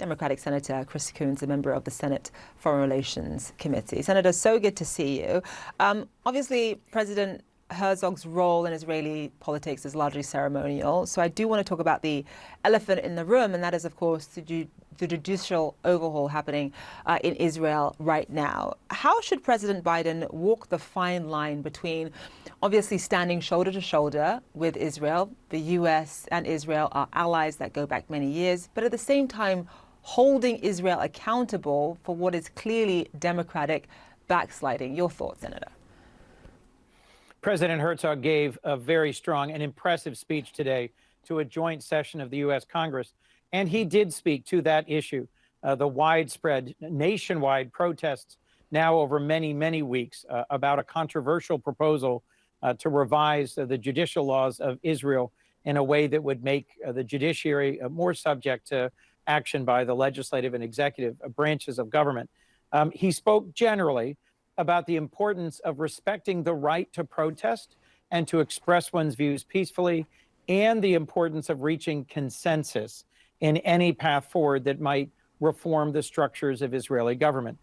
Democratic Senator Chris Coons, a member of the Senate Foreign Relations Committee. Senator, so good to see you. Obviously, President Herzog's role in Israeli politics is largely ceremonial. So I do want to talk about the elephant in the room, and that is, of course, the judicial overhaul happening in Israel right now. How should President Biden walk the fine line between obviously standing shoulder to shoulder with Israel? The U.S. and Israel are allies that go back many years, but at the same time, holding Israel accountable for what is clearly democratic backsliding. Your thoughts, Senator? President Herzog gave a very strong and impressive speech today to a joint session of the U.S. Congress, and he did speak to that issue, the widespread nationwide protests now over many, many weeks about a controversial proposal to revise the judicial laws of Israel in a way that would make the judiciary more subject to action by the legislative and executive branches of government. He spoke generally about the importance of respecting the right to protest and to express one's views peacefully, and the importance of reaching consensus in any path forward that might reform the structures of Israeli government.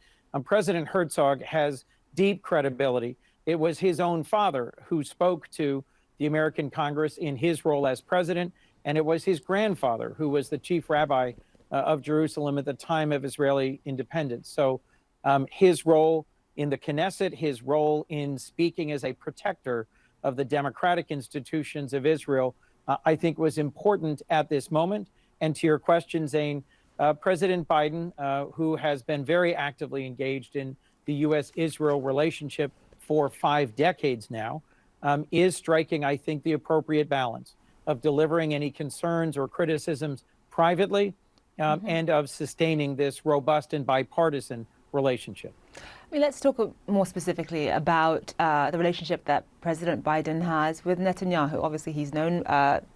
President Herzog has deep credibility. It was his own father who spoke to the American Congress in his role as president, and it was his grandfather who was the chief rabbi of Jerusalem at the time of Israeli independence. So his role in the Knesset, his role in speaking as a protector of the democratic institutions of Israel, I think was important at this moment. And to your question, Zain, President Biden, who has been very actively engaged in the U.S.-Israel relationship for 5 decades now, is striking, I think, the appropriate balance of delivering any concerns or criticisms privately and of sustaining this robust and bipartisan relationship. I mean, let's talk more specifically about the relationship that President Biden has with Netanyahu. Obviously, he's known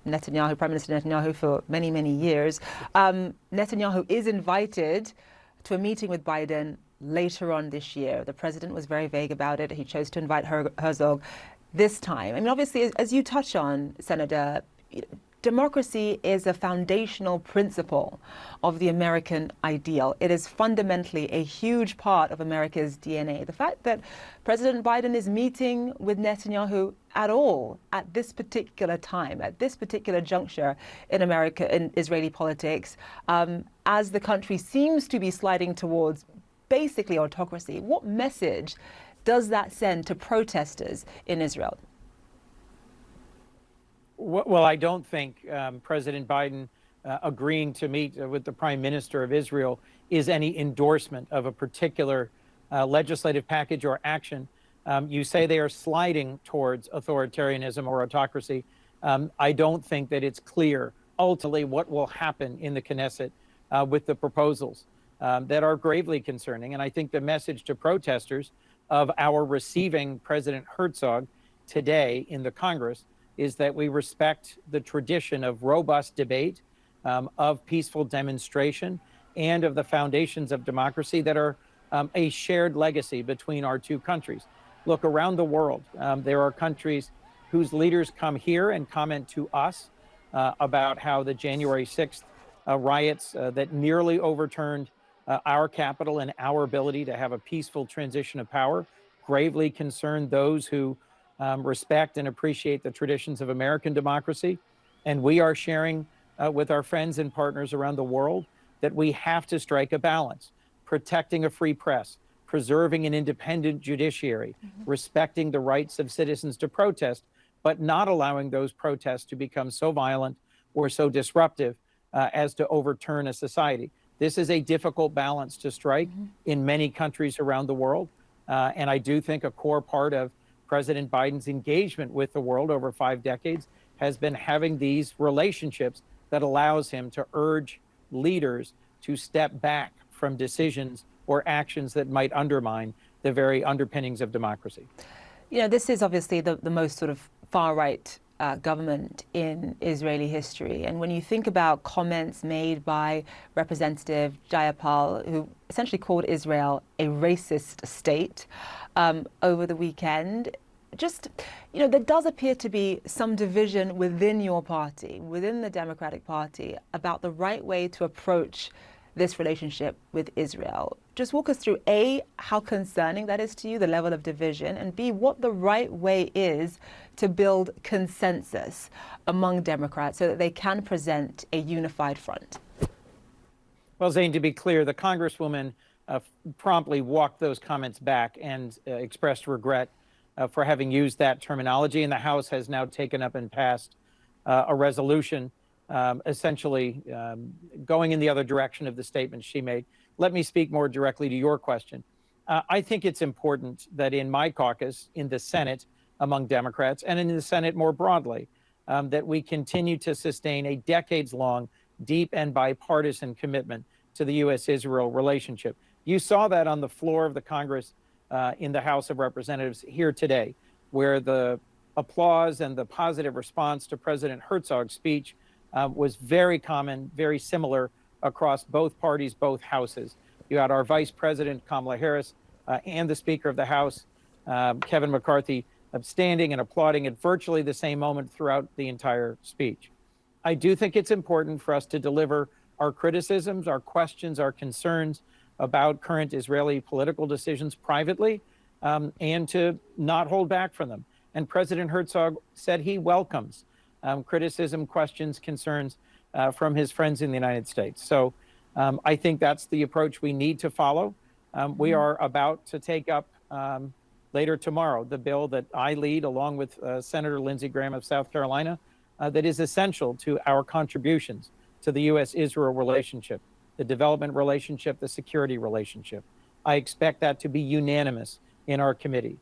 Netanyahu, Prime Minister Netanyahu, for many, many years. Netanyahu is invited to a meeting with Biden later on this year. The president was very vague about it. He chose to invite Herzog this time. I mean, obviously, as you touch on, Senator, democracy is a foundational principle of the American ideal. It is fundamentally a huge part of America's DNA. The fact that President Biden is meeting with Netanyahu at all at this particular time, at this particular juncture in Israeli politics, as the country seems to be sliding towards basically autocracy, what message does that send to protesters in Israel? Well, I don't think President Biden agreeing to meet with the Prime Minister of Israel is any endorsement of a particular legislative package or action. You say they are sliding towards authoritarianism or autocracy. I don't think that it's clear ultimately what will happen in the Knesset with the proposals that are gravely concerning. And I think the message to protesters of our receiving President Herzog today in the Congress is that we respect the tradition of robust debate, of peaceful demonstration, and of the foundations of democracy that are a shared legacy between our two countries. Look, around the world, there are countries whose leaders come here and comment to us about how the January 6th riots that nearly overturned our capital and our ability to have a peaceful transition of power gravely concern those who respect and appreciate the traditions of American democracy. And we are sharing with our friends and partners around the world that we have to strike a balance, protecting a free press, preserving an independent judiciary, respecting the rights of citizens to protest, but not allowing those protests to become so violent or so disruptive as to overturn a society. This is a difficult balance to strike in many countries around the world. And I do think a core part of President Biden's engagement with the world over 5 decades has been having these relationships that allows him to urge leaders to step back from decisions or actions that might undermine the very underpinnings of democracy. You know, this is obviously the most sort of far-right government in Israeli history. And when you think about comments made by Representative Jayapal, who essentially called Israel a racist state over the weekend, just, you know, there does appear to be some division within your party, within the Democratic Party, about the right way to approach this relationship with Israel. Just walk us through, A, how concerning that is to you, the level of division, and B, what the right way is to build consensus among Democrats so that they can present a unified front. Well, Zain, to be clear, the Congresswoman promptly walked those comments back and expressed regret for having used that terminology, and the House has now taken up and passed a resolution essentially going in the other direction of the statement she made. Let me speak more directly to your question. I think it's important that in my caucus, in the Senate, among Democrats, and in the Senate more broadly, that we continue to sustain a decades-long, deep and bipartisan commitment to the U.S.-Israel relationship. You saw that on the floor of the Congress in the House of Representatives here today, where the applause and the positive response to President Herzog's speech was very common, very similar across both parties, both houses. You had our Vice President, Kamala Harris, and the Speaker of the House, Kevin McCarthy, standing and applauding at virtually the same moment throughout the entire speech. I do think it's important for us to deliver our criticisms, our questions, our concerns about current Israeli political decisions privately, and to not hold back from them. And President Herzog said he welcomes criticism, questions, concerns from his friends in the United States. So I think that's the approach we need to follow. We are about to take up later tomorrow the bill that I lead along with Senator Lindsey Graham of South Carolina that is essential to our contributions to the U.S.-Israel relationship, the development relationship, the security relationship. I expect that to be unanimous in our committee.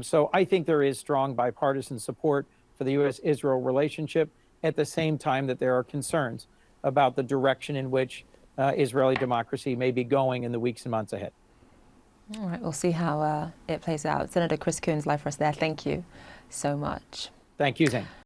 So I think there is strong bipartisan support for the U.S.-Israel relationship at the same time that there are concerns about the direction in which Israeli democracy may be going in the weeks and months ahead. All right, we'll see how it plays out. Senator Chris Coons, live for us there. Thank you so much. Thank you, Zain.